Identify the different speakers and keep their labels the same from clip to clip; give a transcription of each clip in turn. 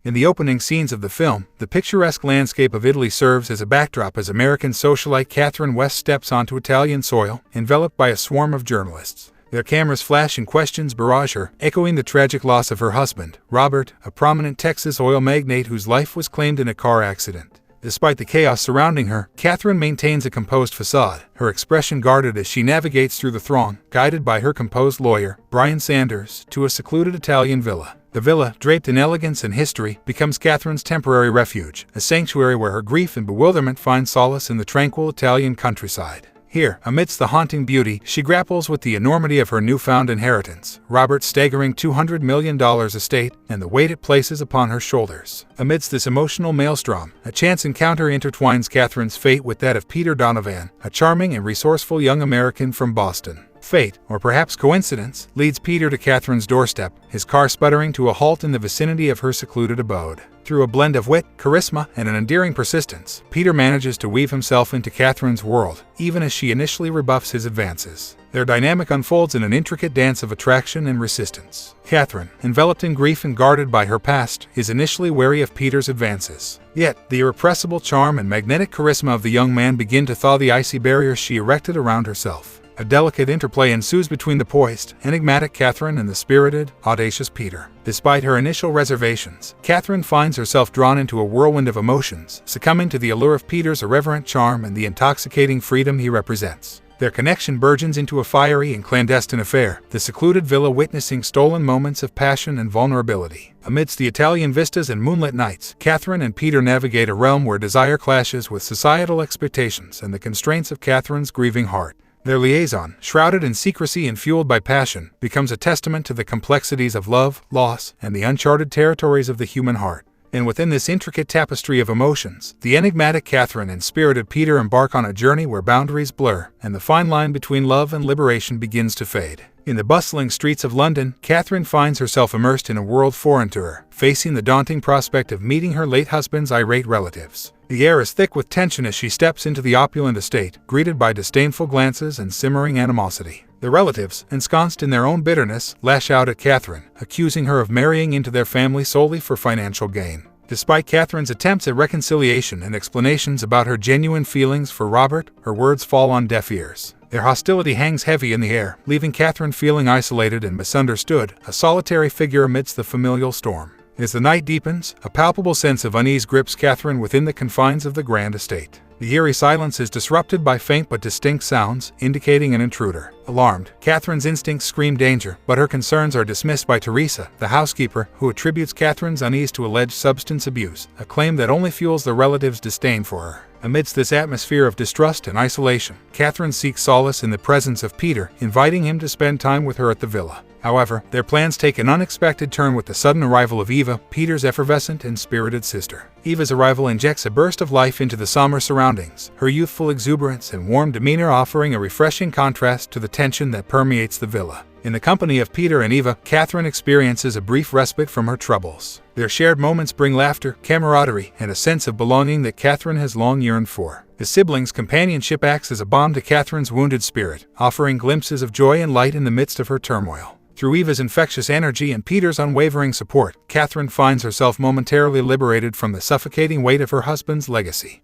Speaker 1: In the opening scenes of the film, the picturesque landscape of Italy serves as a backdrop as American socialite Catherine West steps onto Italian soil, enveloped by a swarm of journalists. Their cameras flash and questions barrage her, echoing the tragic loss of her husband, Robert, a prominent Texas oil magnate whose life was claimed in a car accident. Despite the chaos surrounding her, Catherine maintains a composed facade, her expression guarded as she navigates through the throng, guided by her composed lawyer, Brian Sanders, to a secluded Italian villa. The villa, draped in elegance and history, becomes Catherine's temporary refuge, a sanctuary where her grief and bewilderment find solace in the tranquil Italian countryside. Here, amidst the haunting beauty, she grapples with the enormity of her newfound inheritance, Robert's staggering $200 million estate, and the weight it places upon her shoulders. Amidst this emotional maelstrom, a chance encounter intertwines Catherine's fate with that of Peter Donovan, a charming and resourceful young American from Boston. Fate, or perhaps coincidence, leads Peter to Catherine's doorstep, his car sputtering to a halt in the vicinity of her secluded abode. Through a blend of wit, charisma, and an endearing persistence, Peter manages to weave himself into Catherine's world, even as she initially rebuffs his advances. Their dynamic unfolds in an intricate dance of attraction and resistance. Catherine, enveloped in grief and guarded by her past, is initially wary of Peter's advances. Yet, the irrepressible charm and magnetic charisma of the young man begin to thaw the icy barriers she erected around herself. A delicate interplay ensues between the poised, enigmatic Catherine and the spirited, audacious Peter. Despite her initial reservations, Catherine finds herself drawn into a whirlwind of emotions, succumbing to the allure of Peter's irreverent charm and the intoxicating freedom he represents. Their connection burgeons into a fiery and clandestine affair, the secluded villa witnessing stolen moments of passion and vulnerability. Amidst the Italian vistas and moonlit nights, Catherine and Peter navigate a realm where desire clashes with societal expectations and the constraints of Catherine's grieving heart. Their liaison, shrouded in secrecy and fueled by passion, becomes a testament to the complexities of love, loss, and the uncharted territories of the human heart. And within this intricate tapestry of emotions, the enigmatic Catherine and spirited Peter embark on a journey where boundaries blur, and the fine line between love and liberation begins to fade. In the bustling streets of London, Catherine finds herself immersed in a world foreign to her, facing the daunting prospect of meeting her late husband's irate relatives. The air is thick with tension as she steps into the opulent estate, greeted by disdainful glances and simmering animosity. The relatives, ensconced in their own bitterness, lash out at Catherine, accusing her of marrying into their family solely for financial gain. Despite Catherine's attempts at reconciliation and explanations about her genuine feelings for Robert, her words fall on deaf ears. Their hostility hangs heavy in the air, leaving Catherine feeling isolated and misunderstood, a solitary figure amidst the familial storm. As the night deepens, a palpable sense of unease grips Catherine within the confines of the grand estate. The eerie silence is disrupted by faint but distinct sounds, indicating an intruder. Alarmed, Catherine's instincts scream danger, but her concerns are dismissed by Teresa, the housekeeper, who attributes Catherine's unease to alleged substance abuse, a claim that only fuels the relatives' disdain for her. Amidst this atmosphere of distrust and isolation, Catherine seeks solace in the presence of Peter, inviting him to spend time with her at the villa. However, their plans take an unexpected turn with the sudden arrival of Eva, Peter's effervescent and spirited sister. Eva's arrival injects a burst of life into the somber surroundings, her youthful exuberance and warm demeanor offering a refreshing contrast to the tension that permeates the villa. In the company of Peter and Eva, Catherine experiences a brief respite from her troubles. Their shared moments bring laughter, camaraderie, and a sense of belonging that Catherine has long yearned for. The siblings' companionship acts as a balm to Catherine's wounded spirit, offering glimpses of joy and light in the midst of her turmoil. Through Eva's infectious energy and Peter's unwavering support, Catherine finds herself momentarily liberated from the suffocating weight of her husband's legacy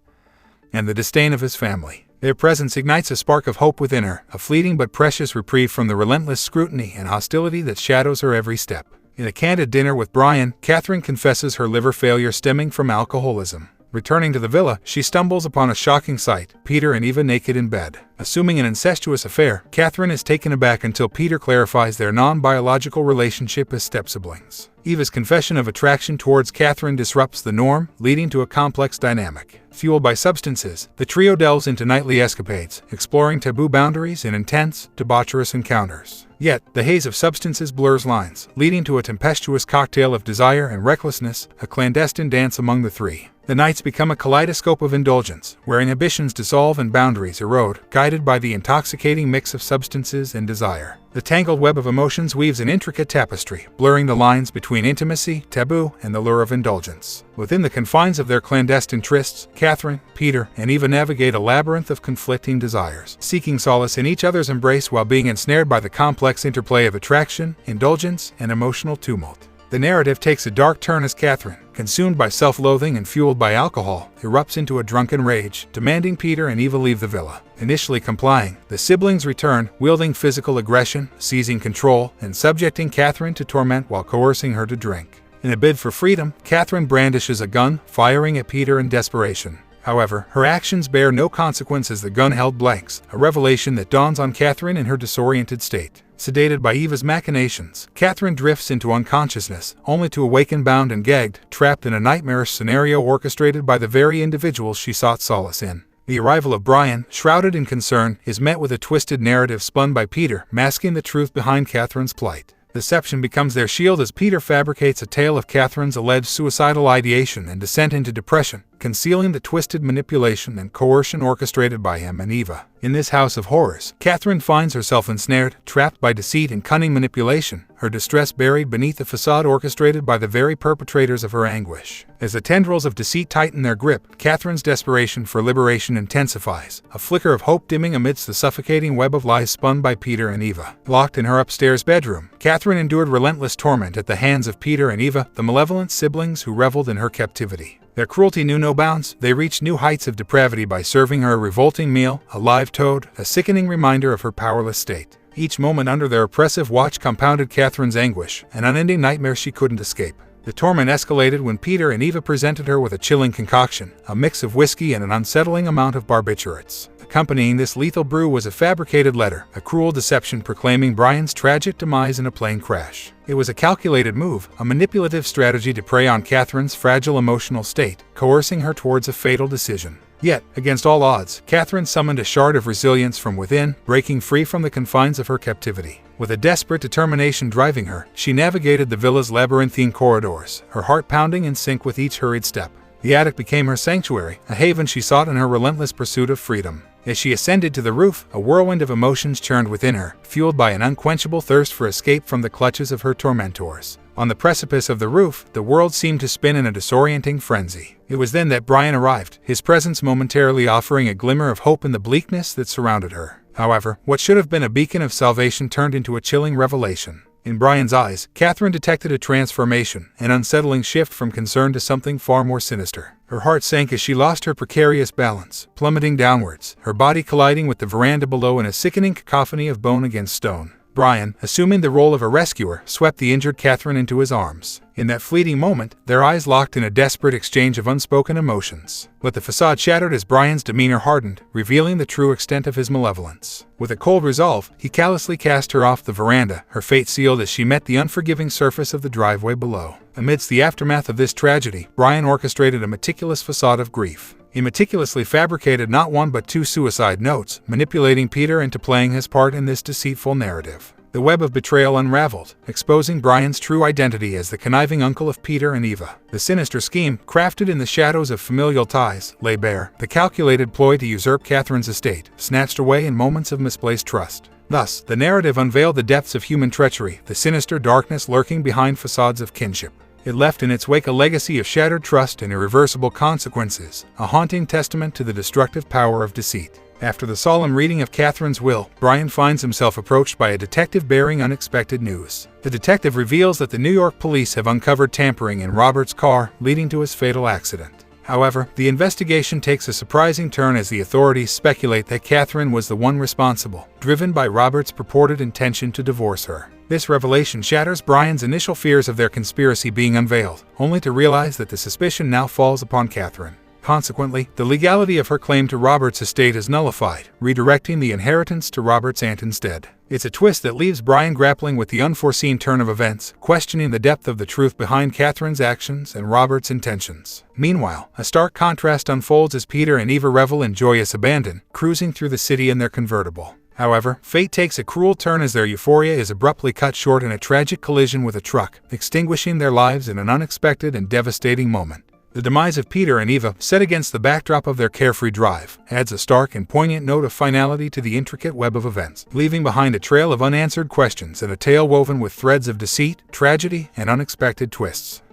Speaker 1: and the disdain of his family. Their presence ignites a spark of hope within her, a fleeting but precious reprieve from the relentless scrutiny and hostility that shadows her every step. In a candid dinner with Brian, Catherine confesses her liver failure stemming from alcoholism. Returning to the villa, she stumbles upon a shocking sight, Peter and Eva naked in bed. Assuming an incestuous affair, Catherine is taken aback until Peter clarifies their non-biological relationship as step-siblings. Eva's confession of attraction towards Catherine disrupts the norm, leading to a complex dynamic. Fueled by substances, the trio delves into nightly escapades, exploring taboo boundaries in intense, debaucherous encounters. Yet, the haze of substances blurs lines, leading to a tempestuous cocktail of desire and recklessness, a clandestine dance among the three. The nights become a kaleidoscope of indulgence, where inhibitions dissolve and boundaries erode, guided by the intoxicating mix of substances and desire. The tangled web of emotions weaves an intricate tapestry, blurring the lines between intimacy, taboo, and the lure of indulgence. Within the confines of their clandestine trysts, Catherine, Peter, and Eva navigate a labyrinth of conflicting desires, seeking solace in each other's embrace while being ensnared by the complex interplay of attraction, indulgence, and emotional tumult. The narrative takes a dark turn as Catherine, consumed by self-loathing and fueled by alcohol, erupts into a drunken rage, demanding Peter and Eva leave the villa. Initially complying, the siblings return, wielding physical aggression, seizing control, and subjecting Catherine to torment while coercing her to drink. In a bid for freedom, Catherine brandishes a gun, firing at Peter in desperation. However, her actions bear no consequence as the gun held blanks, a revelation that dawns on Catherine in her disoriented state. Sedated by Eva's machinations, Catherine drifts into unconsciousness, only to awaken bound and gagged, trapped in a nightmarish scenario orchestrated by the very individuals she sought solace in. The arrival of Brian, shrouded in concern, is met with a twisted narrative spun by Peter, masking the truth behind Catherine's plight. Deception becomes their shield as Peter fabricates a tale of Catherine's alleged suicidal ideation and descent into depression, concealing the twisted manipulation and coercion orchestrated by him and Eva. In this house of horrors, Catherine finds herself ensnared, trapped by deceit and cunning manipulation, her distress buried beneath the facade orchestrated by the very perpetrators of her anguish. As the tendrils of deceit tighten their grip, Catherine's desperation for liberation intensifies, a flicker of hope dimming amidst the suffocating web of lies spun by Peter and Eva. Locked in her upstairs bedroom, Catherine endured relentless torment at the hands of Peter and Eva, the malevolent siblings who reveled in her captivity. Their cruelty knew no bounds. They reached new heights of depravity by serving her a revolting meal, a live toad, a sickening reminder of her powerless state. Each moment under their oppressive watch compounded Catherine's anguish, an unending nightmare she couldn't escape. The torment escalated when Peter and Eva presented her with a chilling concoction, a mix of whiskey and an unsettling amount of barbiturates. Accompanying this lethal brew was a fabricated letter, a cruel deception proclaiming Brian's tragic demise in a plane crash. It was a calculated move, a manipulative strategy to prey on Catherine's fragile emotional state, coercing her towards a fatal decision. Yet, against all odds, Catherine summoned a shard of resilience from within, breaking free from the confines of her captivity. With a desperate determination driving her, she navigated the villa's labyrinthine corridors, her heart pounding in sync with each hurried step. The attic became her sanctuary, a haven she sought in her relentless pursuit of freedom. As she ascended to the roof, a whirlwind of emotions churned within her, fueled by an unquenchable thirst for escape from the clutches of her tormentors. On the precipice of the roof, the world seemed to spin in a disorienting frenzy. It was then that Brian arrived, his presence momentarily offering a glimmer of hope in the bleakness that surrounded her. However, what should have been a beacon of salvation turned into a chilling revelation. In Brian's eyes, Catherine detected a transformation, an unsettling shift from concern to something far more sinister. Her heart sank as she lost her precarious balance, plummeting downwards, her body colliding with the veranda below in a sickening cacophony of bone against stone. Brian, assuming the role of a rescuer, swept the injured Catherine into his arms. In that fleeting moment, their eyes locked in a desperate exchange of unspoken emotions. But the facade shattered as Brian's demeanor hardened, revealing the true extent of his malevolence. With a cold resolve, he callously cast her off the veranda, her fate sealed as she met the unforgiving surface of the driveway below. Amidst the aftermath of this tragedy, Brian orchestrated a meticulous facade of grief. He meticulously fabricated not one but two suicide notes, manipulating Peter into playing his part in this deceitful narrative. The web of betrayal unraveled, exposing Brian's true identity as the conniving uncle of Peter and Eva. The sinister scheme, crafted in the shadows of familial ties, lay bare, the calculated ploy to usurp Catherine's estate, snatched away in moments of misplaced trust. Thus, the narrative unveiled the depths of human treachery, the sinister darkness lurking behind facades of kinship. It left in its wake a legacy of shattered trust and irreversible consequences, a haunting testament to the destructive power of deceit. After the solemn reading of Catherine's will, Brian finds himself approached by a detective bearing unexpected news. The detective reveals that the New York police have uncovered tampering in Robert's car, leading to his fatal accident. However, the investigation takes a surprising turn as the authorities speculate that Catherine was the one responsible, driven by Robert's purported intention to divorce her. This revelation shatters Brian's initial fears of their conspiracy being unveiled, only to realize that the suspicion now falls upon Catherine. Consequently, the legality of her claim to Robert's estate is nullified, redirecting the inheritance to Robert's aunt instead. It's a twist that leaves Brian grappling with the unforeseen turn of events, questioning the depth of the truth behind Catherine's actions and Robert's intentions. Meanwhile, a stark contrast unfolds as Peter and Eva revel in joyous abandon, cruising through the city in their convertible. However, fate takes a cruel turn as their euphoria is abruptly cut short in a tragic collision with a truck, extinguishing their lives in an unexpected and devastating moment. The demise of Peter and Eva, set against the backdrop of their carefree drive, adds a stark and poignant note of finality to the intricate web of events, leaving behind a trail of unanswered questions and a tale woven with threads of deceit, tragedy, and unexpected twists.